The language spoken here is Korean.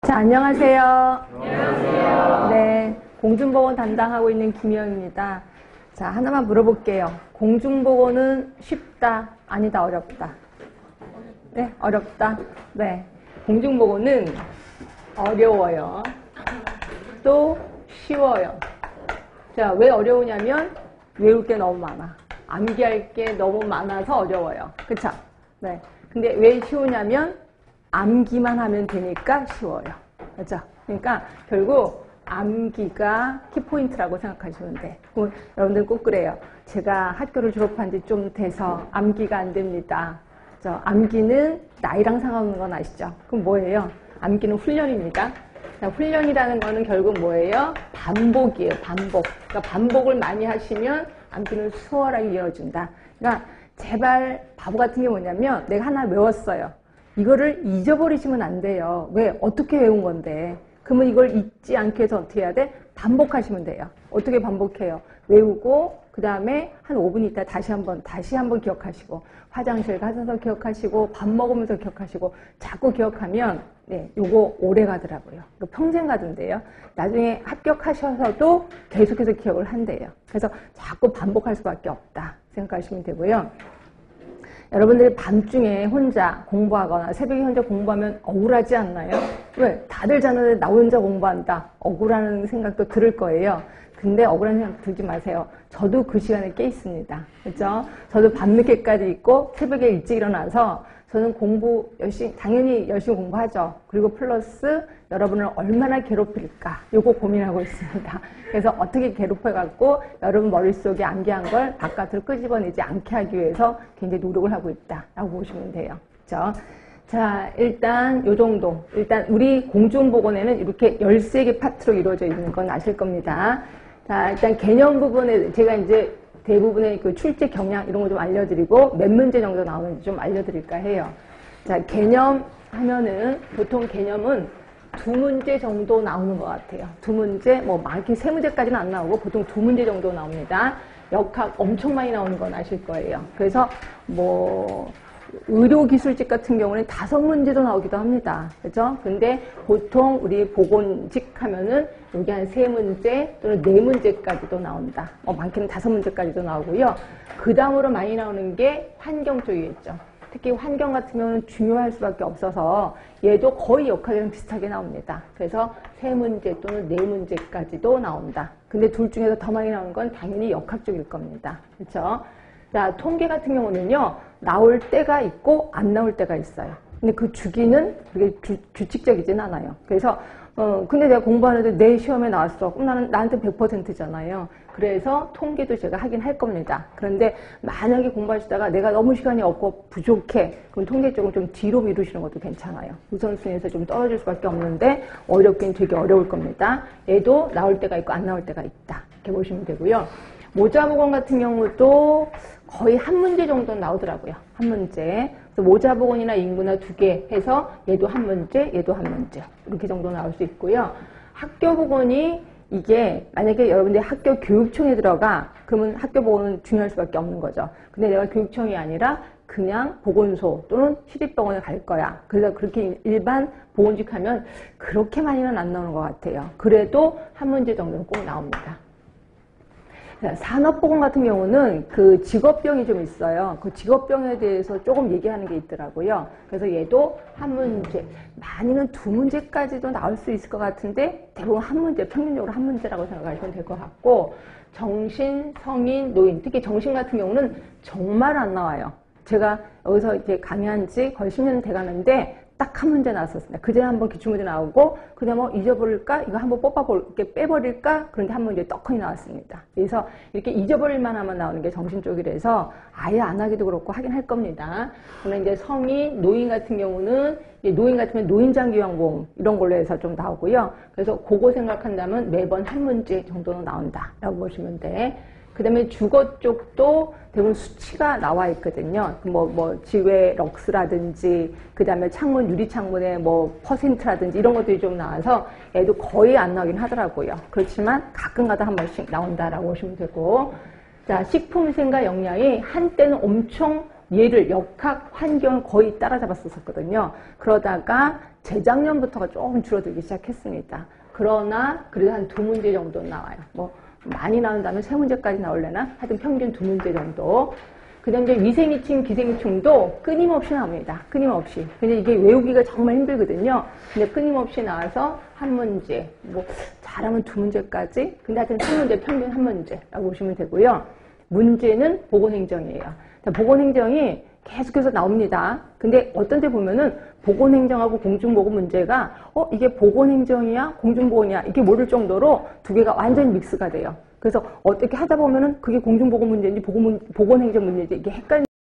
자, 안녕하세요. 안녕하세요. 네, 공중보건 담당하고 있는 김희영입니다. 자, 하나만 물어볼게요. 공중보건은 쉽다, 아니다, 어렵다? 네, 어렵다. 네, 공중보건은 어려워요. 또 쉬워요. 자, 왜 어려우냐면 외울 게 너무 많아. 암기할 게 너무 많아서 어려워요. 그쵸? 네. 근데 왜 쉬우냐면 암기만 하면 되니까 쉬워요. 그렇죠? 그러니까 결국 암기가 키포인트라고 생각하시면 돼. 여러분들 꼭 그래요. 제가 학교를 졸업한 지 좀 돼서 암기가 안 됩니다. 암기는 나이랑 상관없는 건 아시죠? 그럼 뭐예요? 암기는 훈련입니다. 자, 훈련이라는 거는 결국 뭐예요? 반복이에요. 반복. 그러니까 반복을 많이 하시면 암기는 수월하게 이어진다. 그러니까 제발 바보 같은 게 뭐냐면 내가 하나 외웠어요. 이거를 잊어버리시면 안 돼요. 왜? 어떻게 외운 건데? 그러면 이걸 잊지 않게 해서 어떻게 해야 돼? 반복하시면 돼요. 어떻게 반복해요? 외우고 그 다음에 한 5분 있다 다시 한번 기억하시고 화장실 가셔서 기억하시고 밥 먹으면서 기억하시고 자꾸 기억하면 네, 요거 오래 가더라고요. 이거 평생 가던데요. 나중에 합격하셔서도 계속해서 기억을 한대요. 그래서 자꾸 반복할 수밖에 없다 생각하시면 되고요. 여러분들이 밤중에 혼자 공부하거나 새벽에 혼자 공부하면 억울하지 않나요? 왜? 다들 자는데 나 혼자 공부한다. 억울하는 생각도 들을 거예요. 근데 억울한 생각 들지 마세요. 저도 그 시간에 깨 있습니다. 그렇죠? 저도 밤늦게까지 있고 새벽에 일찍 일어나서 저는 공부 당연히 열심히 공부하죠. 그리고 플러스 여러분을 얼마나 괴롭힐까 요거 고민하고 있습니다. 그래서 어떻게 괴롭혀갖고 여러분 머릿속에 암기한 걸 바깥으로 끄집어내지 않게 하기 위해서 굉장히 노력을 하고 있다라고 보시면 돼요. 그렇죠? 자, 일단 요 정도. 일단 우리 공중보건에는 이렇게 13개 파트로 이루어져 있는 건 아실 겁니다. 자, 일단 개념 부분에 제가 이제 대부분의 그 출제 경향 이런 거 좀 알려드리고 몇 문제 정도 나오는지 좀 알려드릴까 해요. 자, 개념 하면은 보통 개념은 2문제 정도 나오는 것 같아요. 2문제, 뭐 많게 3문제까지는 안 나오고 보통 2문제 정도 나옵니다. 역학 엄청 많이 나오는 건 아실 거예요. 그래서 뭐 의료기술직 같은 경우는 5문제도 나오기도 합니다. 그죠? 근데 보통 우리 보건직 하면은 여기 한 3문제 또는 4문제까지도 나온다. 많게는 5문제까지도 나오고요. 그 다음으로 많이 나오는 게 환경 쪽이겠죠. 특히 환경 같은 경우는 중요할 수밖에 없어서 얘도 거의 역학이랑 비슷하게 나옵니다. 그래서 3문제 또는 4문제까지도 나온다. 근데 둘 중에서 더 많이 나오는 건 당연히 역학 쪽일 겁니다. 그렇죠? 자, 통계 같은 경우는요, 나올 때가 있고 안 나올 때가 있어요. 근데 그 주기는 그게 규칙적이진 않아요. 그래서 근데 내가 공부하는데 내 시험에 나왔어. 그럼 나한테 100%잖아요. 그래서 통계도 제가 하긴 할 겁니다. 그런데 만약에 공부하시다가 내가 너무 시간이 없고 부족해. 그럼 통계 쪽은 좀 뒤로 미루시는 것도 괜찮아요. 우선순위에서 좀 떨어질 수밖에 없는데 어렵긴 되게 어려울 겁니다. 얘도 나올 때가 있고 안 나올 때가 있다. 이렇게 보시면 되고요. 모자보건 같은 경우도 거의 한 문제 정도 나오더라고요. 한 문제. 그래서 모자보건이나 인구나 2개 해서 얘도 한 문제, 얘도 한 문제. 이렇게 정도 나올 수 있고요. 학교보건이 이게 만약에 여러분들이 학교 교육청에 들어가 그러면 학교보건은 중요할 수밖에 없는 거죠. 근데 내가 교육청이 아니라 그냥 보건소 또는 시립병원에 갈 거야. 그래서 그렇게 일반 보건직 하면 그렇게 많이는 안 나오는 것 같아요. 그래도 한 문제 정도는 꼭 나옵니다. 산업보건 같은 경우는 그 직업병이 좀 있어요. 그 직업병에 대해서 조금 얘기하는 게 있더라고요. 그래서 얘도 한 문제, 많이는 2문제까지도 나올 수 있을 것 같은데 대부분 한 문제, 평균적으로 한 문제라고 생각하시면 될 것 같고 정신, 성인, 노인, 특히 정신 같은 경우는 정말 안 나와요. 제가 여기서 이제 강의한 지 거의 10년 돼가는데 딱 한 문제 나왔었습니다. 그전에 한번 기출문제 나오고 그다음에 잊어버릴까? 이거 한번 뽑아볼게 빼버릴까? 그런데 한 문제 떡하니 나왔습니다. 그래서 이렇게 잊어버릴만 하면 나오는 게 정신 쪽이라서 아예 안 하기도 그렇고 하긴 할 겁니다. 그러나 이제 성인, 노인 같은 경우는 노인 같으면 노인장기요양보험 이런 걸로 해서 좀 나오고요. 그래서 그거 생각한다면 매번 한 문제 정도는 나온다라고 보시면 돼. 그 다음에 주거 쪽도 대부분 수치가 나와 있거든요. 지회 럭스라든지, 그 다음에 창문, 유리창문의 퍼센트라든지 이런 것들이 좀 나와서 애도 거의 안 나오긴 하더라고요. 그렇지만 가끔가다 한 번씩 나온다라고 보시면 되고. 자, 식품위생과 영양이 한때는 엄청 얘를 역학 환경을 거의 따라잡았었거든요. 그러다가 재작년부터가 조금 줄어들기 시작했습니다. 그러나 그래도 한 2문제 정도 나와요. 뭐 많이 나온다면 3문제까지 나올려나? 하여튼 평균 2문제 정도. 그 다음에 위생이충, 기생충도 끊임없이 나옵니다. 끊임없이. 근데 이게 외우기가 정말 힘들거든요. 근데 끊임없이 나와서 한 문제, 뭐 잘하면 2문제까지. 근데 하여튼 3문제, 평균 1문제라고 보시면 되고요. 문제는 보건행정이에요. 보건행정이 계속해서 나옵니다. 근데 어떤 데 보면은 보건행정하고 공중보건 문제가 이게 보건행정이야? 공중보건이야? 이게 모를 정도로 두 개가 완전히 믹스가 돼요. 그래서 어떻게 하다 보면은 그게 공중보건 문제인지 보건행정 문제인지 이게 헷갈리는